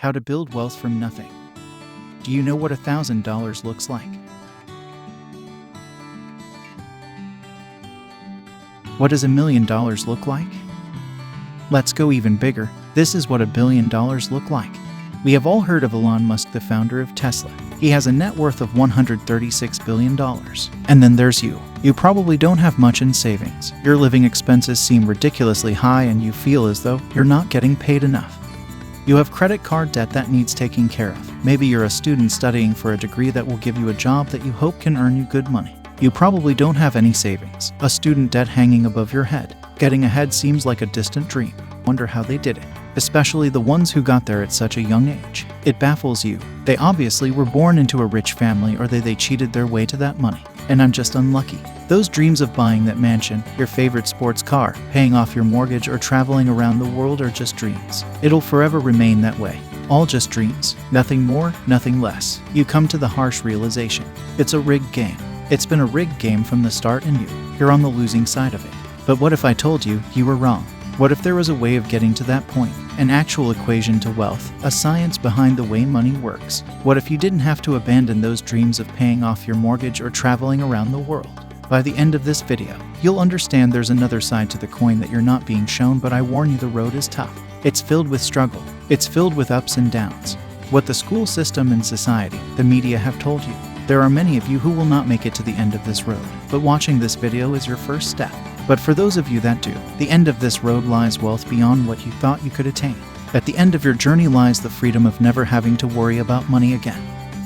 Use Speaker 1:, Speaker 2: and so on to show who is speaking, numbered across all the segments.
Speaker 1: How to build wealth from nothing. Do you know what $1,000 looks like? What does $1 million look like? Let's go even bigger. This is what $1 billion look like. We have all heard of Elon Musk, the founder of Tesla. He has a net worth of $136 billion. And then there's you. You probably don't have much in savings. Your living expenses seem ridiculously high and you feel as though you're not getting paid enough. You have credit card debt that needs taking care of. Maybe you're a student studying for a degree that will give you a job that you hope can earn you good money. You probably don't have any savings. A student debt hanging above your head. Getting ahead seems like a distant dream. Wonder how they did it. Especially the ones who got there at such a young age. It baffles you. They obviously were born into a rich family, or they cheated their way to that money. And I'm just unlucky. Those dreams of buying that mansion, your favorite sports car, paying off your mortgage, or traveling around the world are just dreams. It'll forever remain that way. All just dreams. Nothing more, nothing less. You come to the harsh realization. It's a rigged game. It's been a rigged game from the start, and you're on the losing side of it. But what if I told you were wrong? What if there was a way of getting to that point? An actual equation to wealth, a science behind the way money works. What if you didn't have to abandon those dreams of paying off your mortgage or traveling around the world? By the end of this video, you'll understand there's another side to the coin that you're not being shown, but I warn you, the road is tough. It's filled with struggle. It's filled with ups and downs. What the school system and society, the media have told you. There are many of you who will not make it to the end of this road, but watching this video is your first step. But for those of you that do, the end of this road lies wealth beyond what you thought you could attain. At the end of your journey lies the freedom of never having to worry about money again.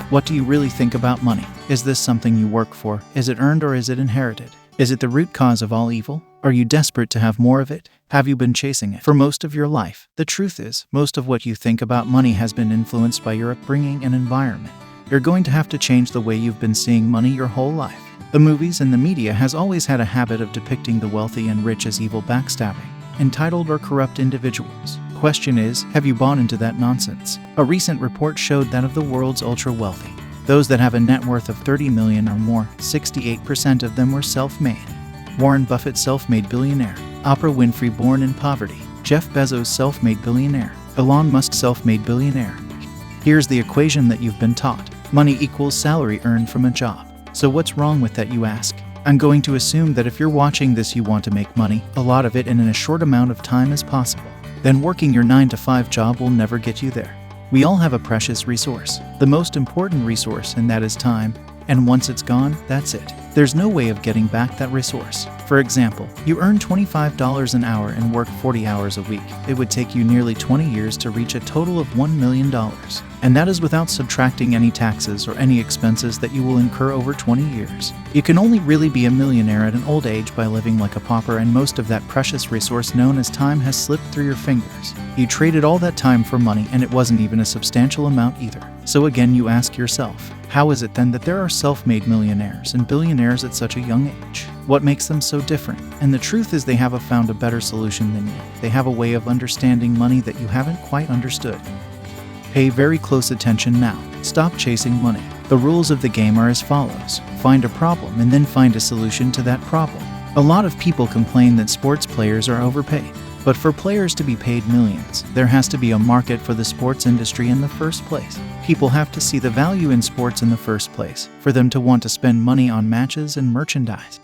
Speaker 1: What do you really think about money? Is this something you work for? Is it earned or is it inherited? Is it the root cause of all evil? Are you desperate to have more of it? Have you been chasing it for most of your life? The truth is, most of what you think about money has been influenced by your upbringing and environment. You're going to have to change the way you've been seeing money your whole life. The movies and the media has always had a habit of depicting the wealthy and rich as evil, backstabbing, entitled or corrupt individuals. Question is, have you bought into that nonsense? A recent report showed that of the world's ultra-wealthy, those that have a net worth of 30 million or more, 68% of them were self-made. Warren Buffett, self-made billionaire. Oprah Winfrey, born in poverty. Jeff Bezos, self-made billionaire. Elon Musk, self-made billionaire. Here's the equation that you've been taught. Money equals salary earned from a job. So what's wrong with that, you ask? I'm going to assume that if you're watching this, you want to make money, a lot of it, and in a short amount of time as possible. Then working your 9-to-5 job will never get you there. We all have a precious resource, the most important resource, and that is time. And once it's gone, that's it. There's no way of getting back that resource. For example, you earn $25 an hour and work 40 hours a week. It would take you nearly 20 years to reach a total of $1 million. And that is without subtracting any taxes or any expenses that you will incur over 20 years. You can only really be a millionaire at an old age by living like a pauper, and most of that precious resource known as time has slipped through your fingers. You traded all that time for money, and it wasn't even a substantial amount either. So again, you ask yourself, how is it then that there are self-made millionaires and billionaires at such a young age? What makes them so different? And the truth is, they have found a better solution than you. They have a way of understanding money that you haven't quite understood. Pay very close attention now. Stop chasing money. The rules of the game are as follows. Find a problem and then find a solution to that problem. A lot of people complain that sports players are overpaid. But for players to be paid millions, there has to be a market for the sports industry in the first place. People have to see the value in sports in the first place, for them to want to spend money on matches and merchandise.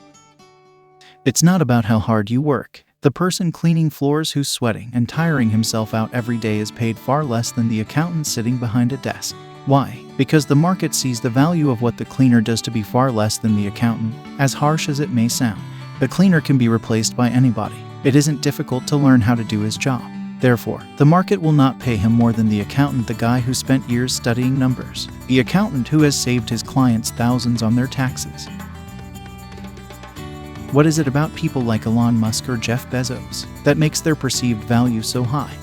Speaker 1: It's not about how hard you work. The person cleaning floors who's sweating and tiring himself out every day is paid far less than the accountant sitting behind a desk. Why? Because the market sees the value of what the cleaner does to be far less than the accountant. As harsh as it may sound, the cleaner can be replaced by anybody. It isn't difficult to learn how to do his job. Therefore, the market will not pay him more than the accountant, the guy who spent years studying numbers, the accountant who has saved his clients thousands on their taxes. What is it about people like Elon Musk or Jeff Bezos that makes their perceived value so high?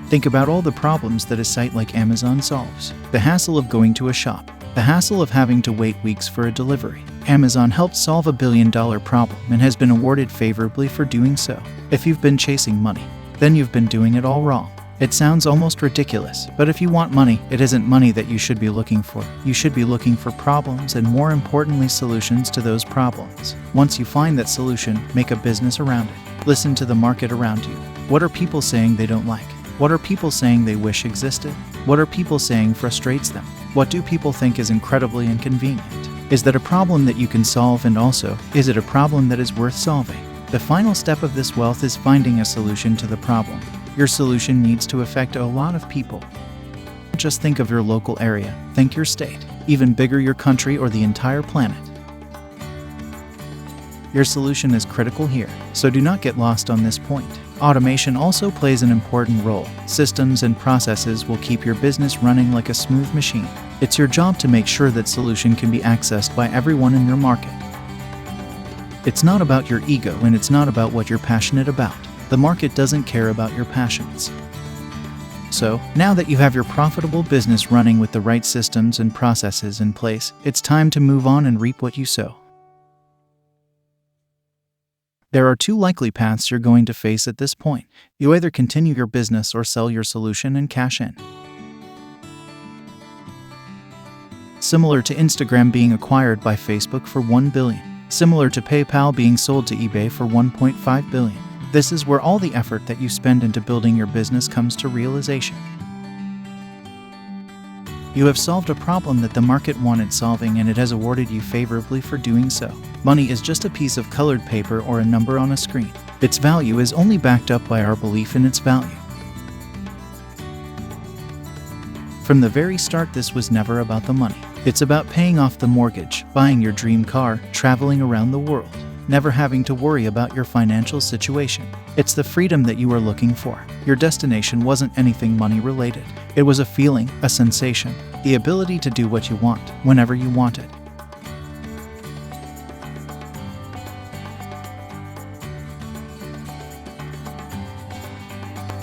Speaker 1: Think about all the problems that a site like Amazon solves. The hassle of going to a shop, the hassle of having to wait weeks for a delivery. Amazon helped solve $1 billion problem and has been awarded favorably for doing so. If you've been chasing money, then you've been doing it all wrong. It sounds almost ridiculous, but if you want money, it isn't money that you should be looking for. You should be looking for problems, and more importantly, solutions to those problems. Once you find that solution, make a business around it. Listen to the market around you. What are people saying they don't like? What are people saying they wish existed? What are people saying frustrates them? What do people think is incredibly inconvenient? Is that a problem that you can solve, and also, is it a problem that is worth solving? The final step of this wealth is finding a solution to the problem. Your solution needs to affect a lot of people. Don't just think of your local area, think your state, even bigger your country or the entire planet. Your solution is critical here, so do not get lost on this point. Automation also plays an important role. Systems and processes will keep your business running like a smooth machine. It's your job to make sure that solution can be accessed by everyone in your market. It's not about your ego, and it's not about what you're passionate about. The market doesn't care about your passions. So, now that you have your profitable business running with the right systems and processes in place, it's time to move on and reap what you sow. There are two likely paths you're going to face at this point. You either continue your business or sell your solution and cash in. Similar to Instagram being acquired by Facebook for $1 billion. Similar to PayPal being sold to eBay for $1.5 billion. This is where all the effort that you spend into building your business comes to realization. You have solved a problem that the market wanted solving, and it has awarded you favorably for doing so. Money is just a piece of colored paper or a number on a screen. Its value is only backed up by our belief in its value. From the very start, this was never about the money. It's about paying off the mortgage, buying your dream car, traveling around the world, never having to worry about your financial situation. It's the freedom that you are looking for. Your destination wasn't anything money related. It was a feeling, a sensation, the ability to do what you want, whenever you want it.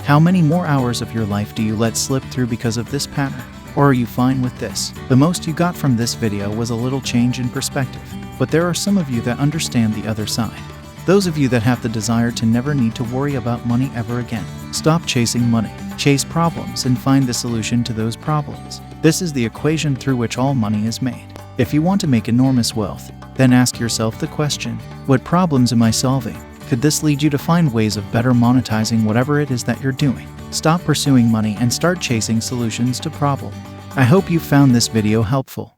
Speaker 1: How many more hours of your life do you let slip through because of this pattern? Or are you fine with this? The most you got from this video was a little change in perspective, but there are some of you that understand the other side. Those of you that have the desire to never need to worry about money ever again. Stop chasing money, chase problems, and find the solution to those problems. This is the equation through which all money is made. If you want to make enormous wealth, then ask yourself the question, what problems am I solving? Could this lead you to find ways of better monetizing whatever it is that you're doing? Stop pursuing money and start chasing solutions to problems. I hope you found this video helpful.